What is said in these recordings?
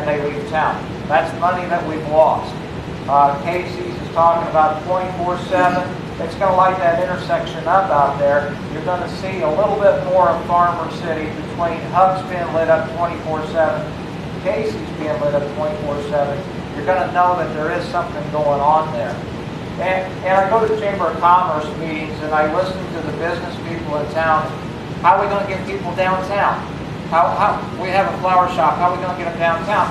and they leave town. That's money that we've lost. Casey's is talking about 24/7. It's going to light that intersection up out there. You're going to see a little bit more of Farmer City between Hub's being lit up 24/7, Casey's being lit up 24/7. You're going to know that there is something going on there. And I go to Chamber of Commerce meetings and I listen to the business people in town. How are we going to get people downtown? How we have a flower shop, how are we going to get them downtown?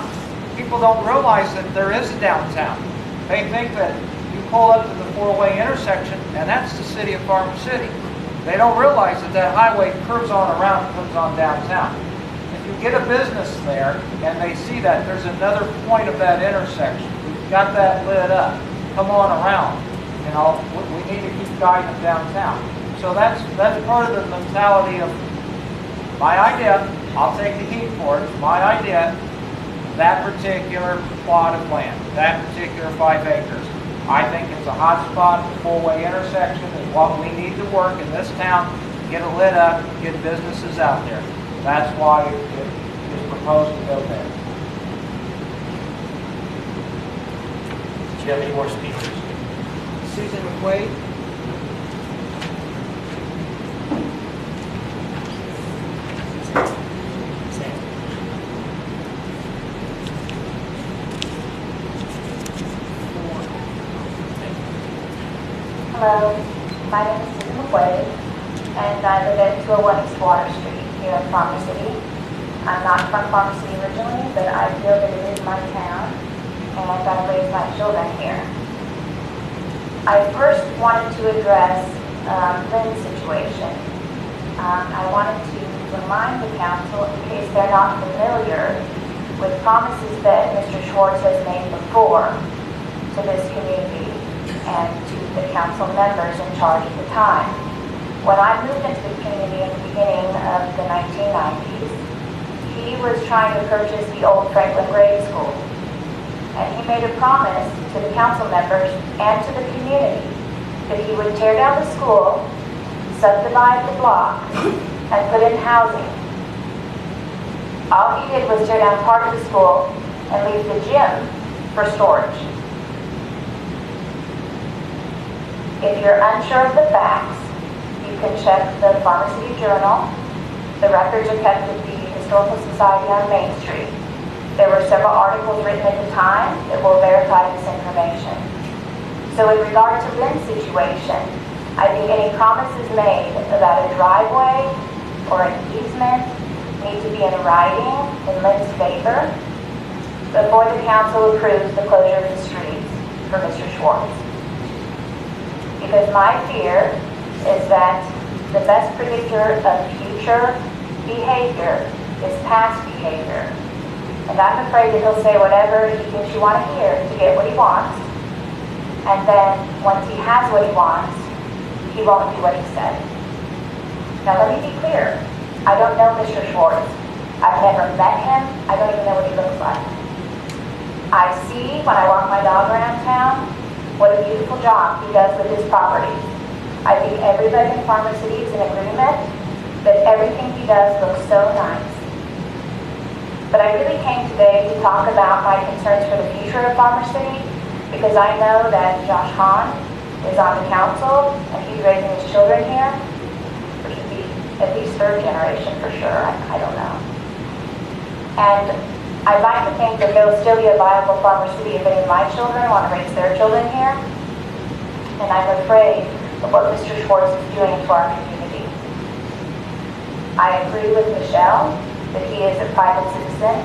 People don't realize that there is a downtown. They think that you pull up to the four-way intersection and that's the city of Farmer City. They don't realize that that highway curves on around and comes on downtown. If you get a business there and they see that there's another point of that intersection, we've got that lit up, come on around. You know, we need to keep guiding them downtown. So that's part of the mentality of my idea. I'll take the heat for it. It's my idea. That particular plot of land, that particular 5 acres, I think it's a hot spot. The four-way intersection is what we need to work in this town, get it lit up, get businesses out there. That's why it is proposed to go there. Do you have any more speakers? Susan McQuaid. Hello, my name is Susan McQuaid, and I live at 201 East Water Street here in Farmer City. I'm not from Farmer City originally, but I feel that it is my town, and I raised my children here. I first wanted to address Lynn's situation. I wanted to remind the council, in case they're not familiar, with promises that Mr. Schwartz has made before to this community and to the council members in charge at the time. When I moved into the community in the beginning of the 1990s, he was trying to purchase the old Franklin Grade School. And he made a promise to the council members and to the community that he would tear down the school, subdivide the block, and put in housing. All he did was tear down part of the school and leave the gym for storage. If you're unsure of the facts, you can check the Farmer City Journal. The records are kept at the Historical Society on Main Street. There were several articles written at the time that will verify this information. So in regard to Lynn's situation, I think any promises made about a driveway or an easement need to be in writing in Lynn's favor before the council approves the closure of the streets for Mr. Schwartz. Because my fear is that the best predictor of future behavior is past behavior. And I'm afraid that he'll say whatever he thinks you want to hear to get what he wants. And then once he has what he wants, he won't do what he said. Now let me be clear. I don't know Mr. Schwartz. I've never met him. I don't even know what he looks like. I see when I walk my dog around town what a beautiful job he does with his property. I think everybody in Farmer City is in agreement that everything he does looks so nice. But I really came today to talk about my concerns for the future of Farmer City because I know that Josh Hahn is on the council and he's raising his children here, which would be at least third generation for sure, I don't know. And I'd like to think that there will still be a viable Farmer City if any of my children want to raise their children here. And I'm afraid of what Mr. Schwartz is doing to our community. I agree with Michelle that he is a private citizen,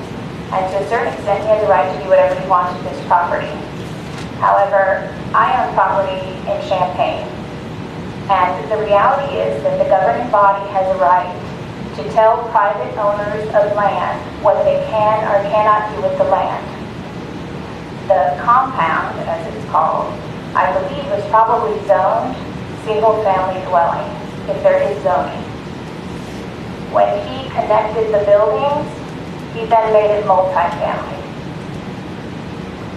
and to a certain extent he has a right to do whatever he wants with his property. However, I own property in Champaign, and the reality is that the governing body has a right to tell private owners of land what they can or cannot do with the land. The compound, as it's called, I believe was probably zoned single-family dwelling, if there is zoning. When he connected the buildings, he then made it multi-family.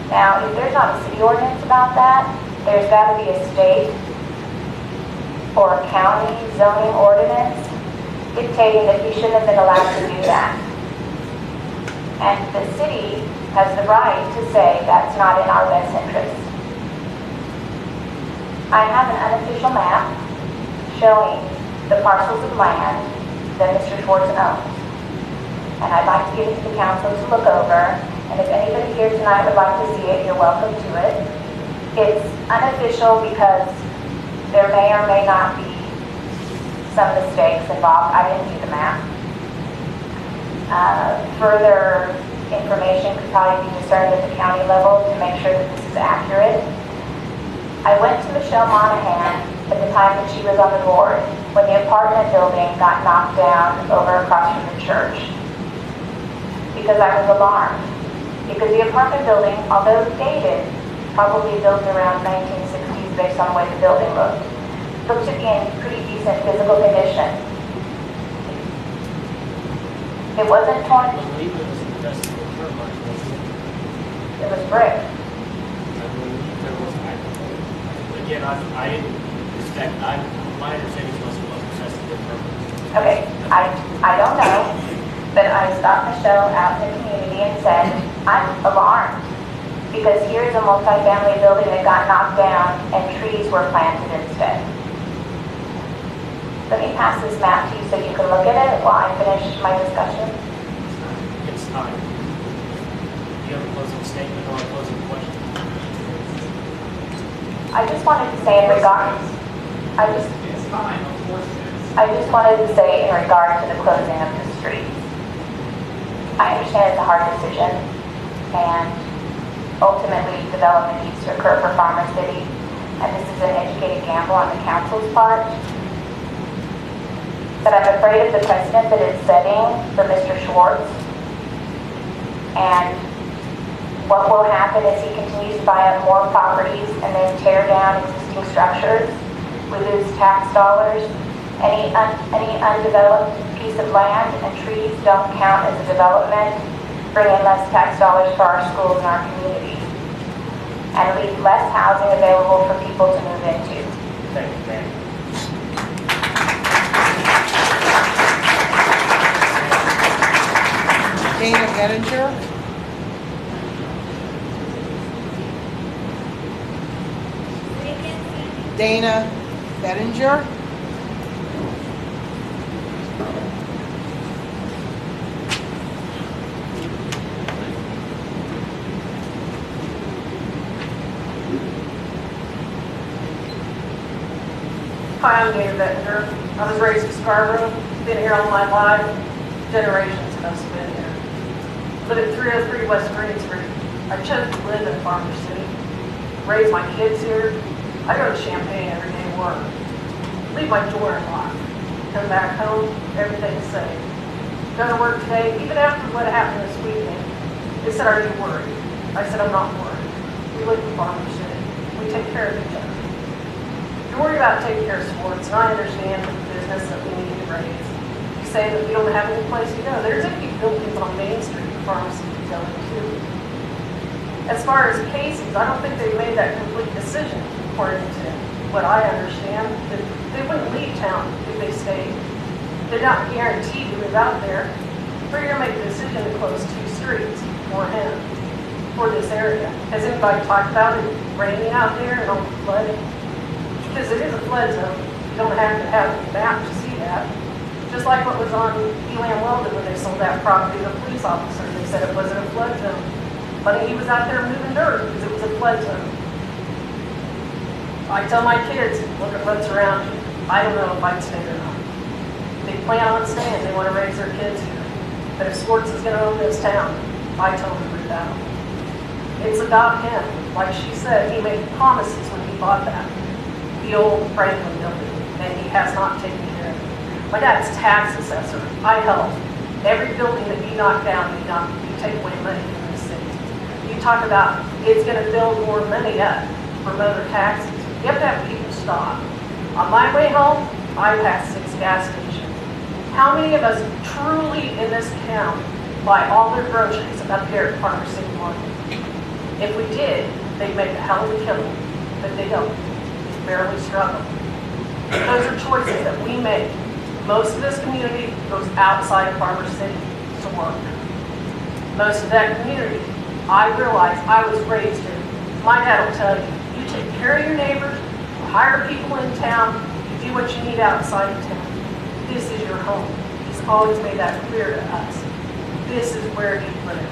Now, if there's not a city ordinance about that, there's got to be a state or a county zoning ordinance dictating that he shouldn't have been allowed to do that. And the city has the right to say that's not in our best interest. I have an unofficial map showing the parcels of land that Mr. Schwartz owns. And I'd like to give it to the council to look over. And if anybody here tonight would like to see it, you're welcome to it. It's unofficial because there may or may not be some mistakes involved. I didn't do the map. Further information could probably be discerned at the county level to make sure that this is accurate. I went to Michelle Monahan at the time that she was on the board when the apartment building got knocked down over across from the church because I was alarmed. Because the apartment building, although dated, probably built around 1960s based on the way the building looked to be in pretty decent physical condition. It wasn't torn. I believe it was invested in termite, wasn't it? It was brick. I believe there was actually. Again, I didn't expect, my understanding was it was invested in termite. Okay, I don't know, but I stopped Michelle out in the community and said, I'm alarmed because here's a multi-family building that got knocked down and trees were planted instead. Let me pass this map to you so you can look at it while I finish my discussion. It's time. Do you have a closing statement or a closing question? I just wanted to say in regard, I just wanted to say in regard to the closing of the streets. I understand it's a hard decision, and ultimately development needs to occur for Farmer City, and this is an educated gamble on the council's part. But I'm afraid of the precedent that it's setting for Mr. Schwartz. And what will happen is he continues to buy up more properties and then tear down existing structures. We lose tax dollars. Any undeveloped piece of land and trees don't count as a development, bring in less tax dollars for our schools and our communities, and leave less housing available for people to move into. Thank you, ma'am. Dana Bettinger. Dana Bettinger. Hi, I'm Dana Bettinger. I was raised in Scarborough, been here all my life, generations of us have been here. Live at 303 West Green Street. I chose to live in Farmer City, raise my kids here. I go to Champaign every day to work. Leave my door unlocked. Come back home, everything's safe. Go to work today, even after what happened this weekend. They said, "Are you worried?" I said, "I'm not worried. We live in Farmer City. We take care of each other." You're worried about taking care of sports, and I understand the business that we need to raise. You say that we don't have any place to go. There's empty buildings on Main Street for pharmacy to go into. As far as Casey's, I don't think they've made that complete decision, according to what I understand. That they wouldn't leave town if they stayed. They're not guaranteed to live out there. We're going to make the decision to close 2 streets for him, for this area. Has anybody talked about it raining out there and all flooding? Because it is a flood zone. You don't have to have a map to see that. Just like what was on Elam Weldon when they sold that property to the police officer. They said it wasn't a flood zone. But he was out there moving dirt because it was a flood zone. I tell my kids, look at what's around you. I don't know if I'd stay or not. They plan on staying. They want to raise their kids here. But if Schwartz is going to own this town, I tell him to move out. It's about him. Like she said, he made promises when he bought that. The old Franklin building, and he has not taken care of it. My dad's tax assessor. I helped. Every building that you knock down, you take away money from the city. You talk about it's going to build more money up for motor taxes. You have to have people stop. On my way home, I passed 6 gas stations. How many of us truly in this town buy all their groceries up here at Farmer City Market? If we did, they'd make a hell of a killing, but they don't. Barely struggle. Those are choices that we make. Most of this community goes outside Farmer City to work. most of that community. I realized I was raised here. My dad will tell you, you take care of your neighbors, you hire people in town, you do what you need outside of town. This is your home. He's always made that clear to us. This is where you live.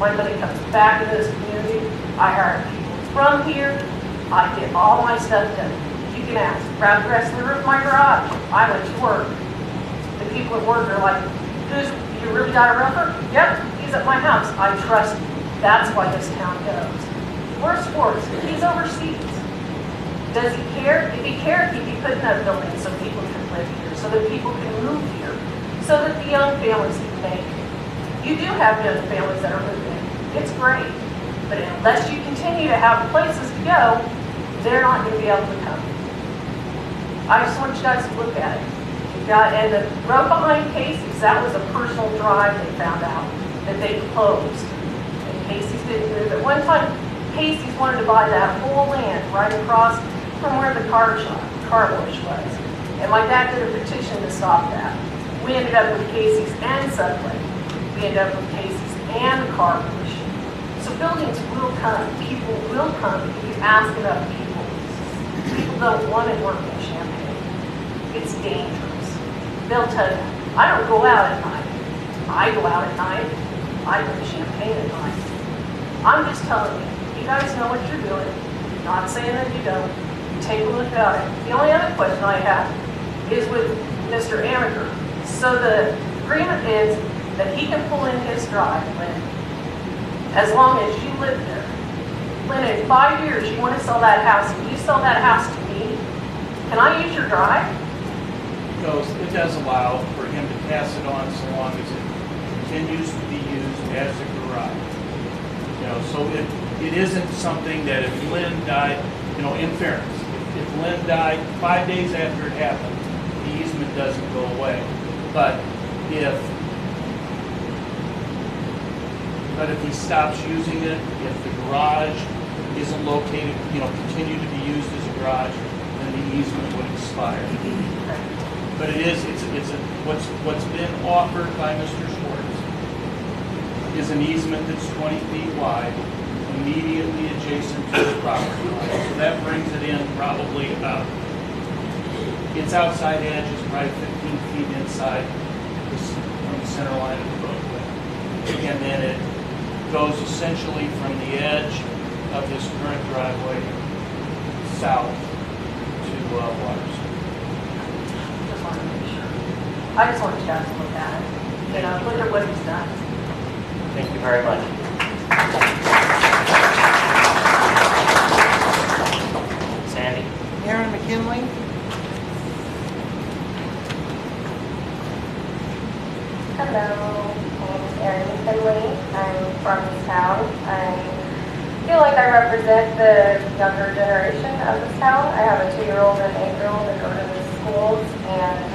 When money comes back into this community, I hire people from here. I get all my stuff done. You can ask, grab the rest of the roof of my garage. I went to work. The people at work are like, you really got a roofer? Yep, he's at my house. I trust him. That's why this town goes. We're sports. He's overseas. Does he care? If he cared, he'd be putting up buildings so people can live here, so that people can move here, so that the young families can make it. You do have young families that are moving. It's great. But unless you continue to have places to go, they're not going to be able to come. I just want you guys to look at it. And the road behind Casey's, that was a personal drive they found out that they closed. And Casey's didn't move. At one time, Casey's wanted to buy that whole land right across from where the car wash was. And my dad did a petition to stop that. We ended up with Casey's and Subway. We ended up with Casey's and car wash. So buildings will come. People will come if you ask enough people. People don't want to work in Champaign. It's dangerous. They'll tell you, I don't go out at night. I go out at night. I go to Champaign at night. I'm just telling you, you guys know what you're doing. Not saying that you don't. Take a look at it. The only other question I have is with Mr. Amaker. So the agreement is that he can pull in his drive, Lynn, as long as you live there. Lynn, in 5 years, you want to sell that house, and you sell that house to me, can I use your drive? It does allow for him to pass it on so long as it continues to be used as a garage. So it isn't something that if Lynn died, in fairness, if Lynn died 5 days after it happened, the easement doesn't go away. But if he stops using it, if the garage isn't located, continue to be used as a garage, then the easement would expire. But what's been offered by Mr. Schwartz is an easement that's 20 feet wide, immediately adjacent to the property line. So that brings it in probably about, its outside edge is probably 15 feet inside from the center line of the roadway. And then it goes essentially from the edge of this current driveway south to Waters. Just wanted to make sure. I just want you guys to look at it. Look at what he's done. Thank you very much. Sandy? Aaron McKinley. Hello, my name is Erin Finley. I'm from this town. I feel like I represent the younger generation of this town. I have a 2-year-old and an 8-year-old that go to these schools, and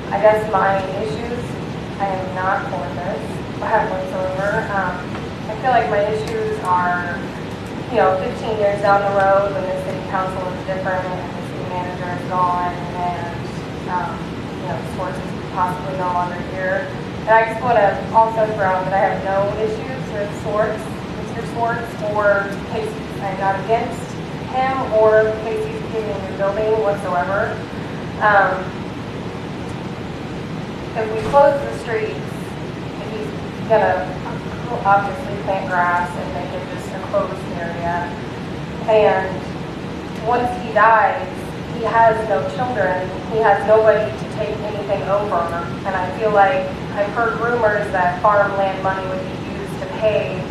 I guess my issues, I am not for this whatsoever. I feel like my issues are, 15 years down the road when the city council is different and the city manager is gone and, Schwartz is possibly no longer here. And I just want to also throw out that I have no issues with Mr. Schwartz or Casey's. I'm not against him or Casey's getting a new building whatsoever. If we close the streets, he's gonna obviously plant grass and make it just a closed area. And once he dies, he has no children. He has nobody to take anything over. And I feel like I've heard rumors that farmland money would be used to pay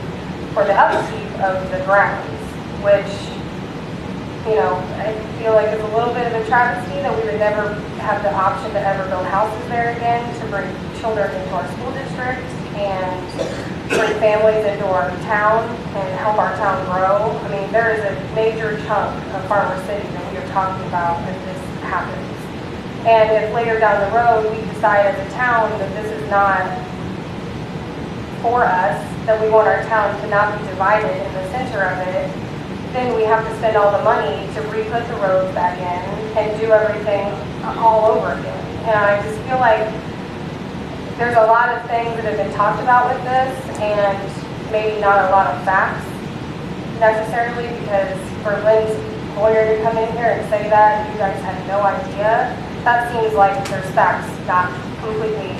for the upkeep of the grounds, which, I feel like it's a little bit of a travesty that we would never have the option to ever build houses there again, to bring children into our school district and bring families into our town and help our town grow. I mean, there is a major chunk of Farmer City that we are talking about if this happens. And if later down the road we decide as a town that this is not for us, that we want our town to not be divided in the center of it, then we have to spend all the money to re-put the roads back in and do everything all over again. And I just feel like There's a lot of things that have been talked about with this, and maybe not a lot of facts necessarily, because for Lynn's lawyer to come in here and say that you guys had no idea, that seems like there's facts not completely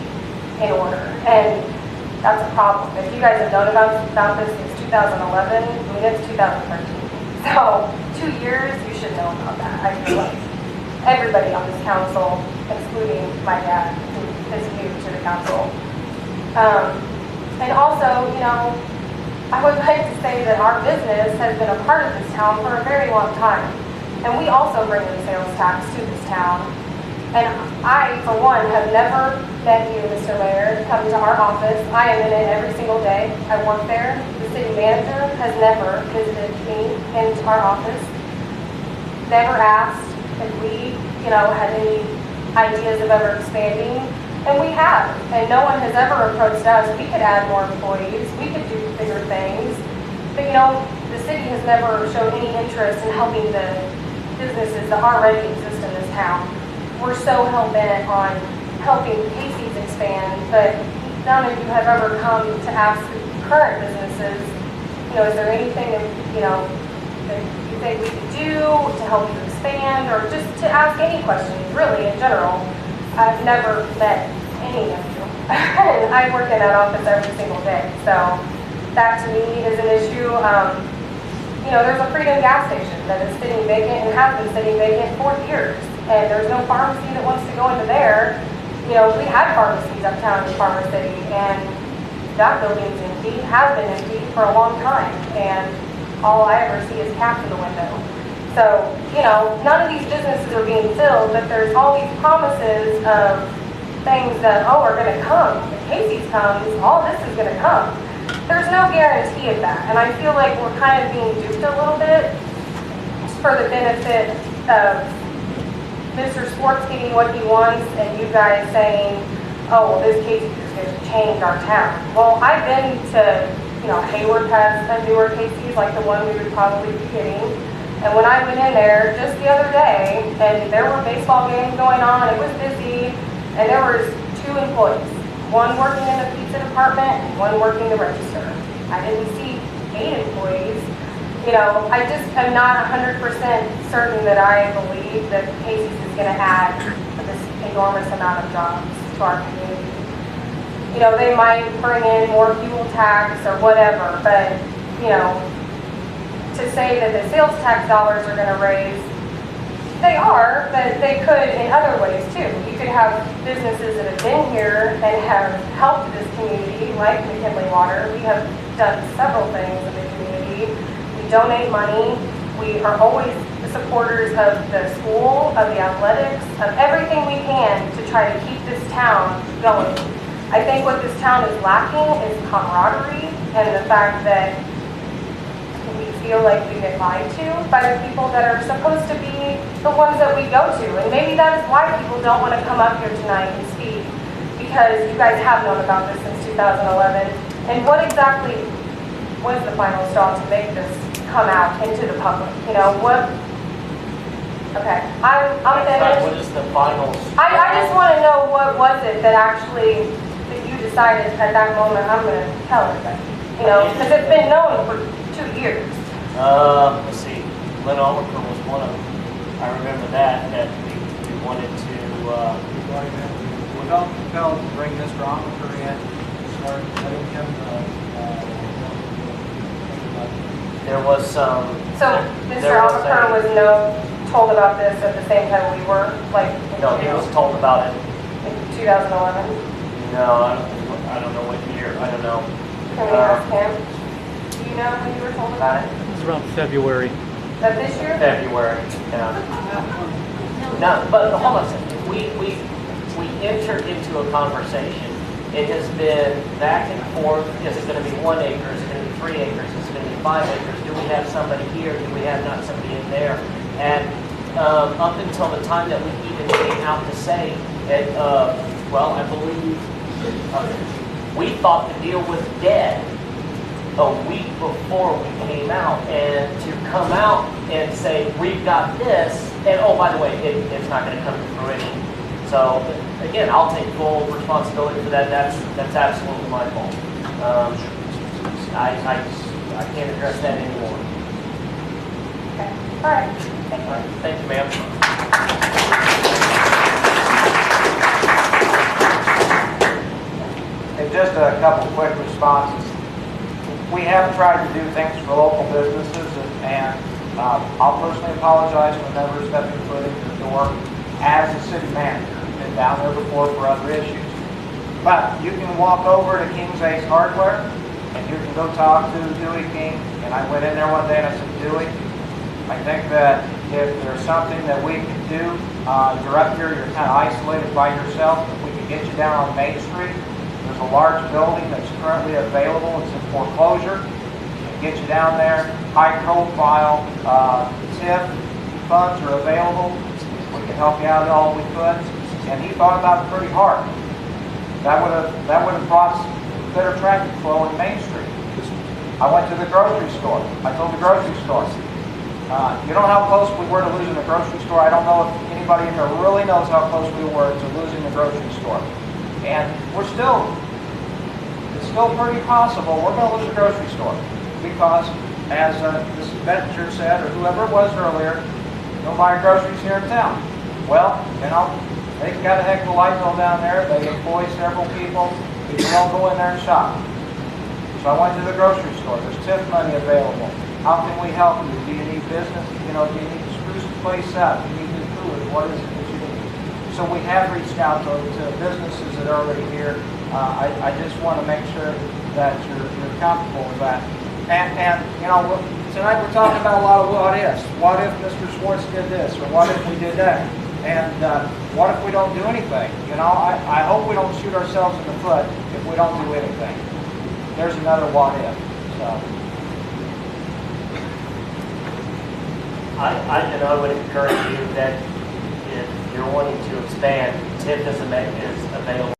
in order, and that's a problem. If you guys have known about this since 2011, I mean, it's 2013. So 2 years, you should know about that. I feel like everybody on this council, excluding my dad, who is new to the council. And also, you know, I would like to say that our business has been a part of this town for a very long time. And we also bring in sales tax to this town. And I, for one, have never met you, Mr. Mayor, come to our office. I am in it every single day. I work there. The city manager has never visited me into our office. Never asked if we, you know, had any ideas of ever expanding. And we have. And no one has ever approached us. We could add more employees. We could do bigger things. But, you know, the city has never shown any interest in helping the businesses that already exist in this town. We're so hell-bent on helping Casey's expand, but none of you have ever come to ask the current businesses, you know, is there anything that, you know, that you think we could do to help you expand, or just to ask any questions, really, in general. I've never met any of you. And I work in that office every single day, so that to me is an issue. You know, there's a Freedom gas station that is sitting vacant and has been sitting vacant for years. And there's no pharmacy that wants to go into there. You know, we had pharmacies uptown in Farmer City, and that building's empty, has been empty for a long time, and all I ever see is cats in the window. So, you know, none of these businesses are being filled, but there's all these promises of things that, oh, are gonna come. If Casey's comes, all this is gonna come. There's no guarantee of that, and I feel like we're kind of being duped a little bit for the benefit of Mr. Sports getting what he wants, and you guys saying, oh, well, this Casey's is going to change our town. Well, I've been to, you know, Hayward has a newer Casey's, like the one we would probably be getting. And when I went in there just the other day, and there were baseball games going on, it was busy, and there was 2 employees. One working in the pizza department, and one working the register. I didn't see 8 employees. You know, I just am not 100% certain that I believe that Casey's is going to add this enormous amount of jobs to our community. You know, they might bring in more fuel tax or whatever, but, you know, to say that the sales tax dollars are going to raise, they are, but they could in other ways too. You could have businesses that have been here and have helped this community, like McKinley Water. We have done several things in the community. Donate money. We are always the supporters of the school, of the athletics, of everything we can to try to keep this town going. I think what this town is lacking is camaraderie, and the fact that we feel like we get lied to by the people that are supposed to be the ones that we go to. And maybe that is why people don't want to come up here tonight and speak, because you guys have known about this since 2011. And what exactly was the final straw to make this come out into the public? You know, what? Okay, I'm finished. What is the final? I just want to know what was it that actually, that you decided at that moment, I'm going to tell everybody, you know, because it's been known for 2 years. Let's see, Lynn Oliver was one of them. I remember that we wanted to, We don't compel to bring Mr. Omiker in, start letting him, there was some. So Mr. Albuquerque was told about this at the same time we were, like, No, he was told about it. in 2011? No, I don't know what year, I don't know. Can we ask him? Do you know when you were told about it? It was around February. That this year? February, yeah. No, but hold on a second. We entered into a conversation. It has been back and forth. Is it going to be 1 acre? Is it going to be 3 acres? Is it going to be 5 acres? Do we have somebody here? Do we have not somebody in there? And up until the time that we even came out to say it, well, I believe we thought the deal was dead a week before we came out, and to come out and say we've got this, and oh, by the way, it's not going to come to fruition. So, again, I'll take full responsibility for that. That's absolutely my fault. I can't address that anymore. Okay, all right, thank All you. right, thank you, ma'am. And just a couple quick responses. We have tried to do things for local businesses, and I'll personally apologize for never stepping foot into the door as a city manager. Been down there before for other issues. But you can walk over to King's Ace Hardware, and you can go talk to Dewey King. And I went in there one day and I said, Dewey, I think that if there's something that we can do, you're up here, you're kind of isolated by yourself. If we can get you down on Main Street, there's a large building that's currently available. It's in foreclosure. And get you down there. High profile TIF funds are available. We can help you out all we could. And he thought about it pretty hard. That would have brought better traffic flow in Main Street. I went to the grocery store. I told the grocery store, you know how close we were to losing the grocery store? I don't know if anybody in here really knows how close we were to losing the grocery store. And it's still pretty possible we're going to lose the grocery store because, as Mrs. Bettinger said, or whoever it was earlier, don't buy groceries here in town. Well, you know, they've got a heck of a light bill down there. They employ several people. People don't go in there and shop. So I went to the grocery store. There's TIF money available. How can we help you? Do you need business? You know, do you need to spruce the place up? Do you need new food? What is it that you need? So we have reached out to businesses that are already here. I just want to make sure that you're comfortable with that. And you know, tonight we're talking about a lot of what ifs. What if Mr. Schwartz did this? Or what if we did that? And what if we don't do anything? You know, I hope we don't shoot ourselves in the foot if we don't do anything. There's another what if. So. I would encourage you that if you're wanting to expand, TIF is available.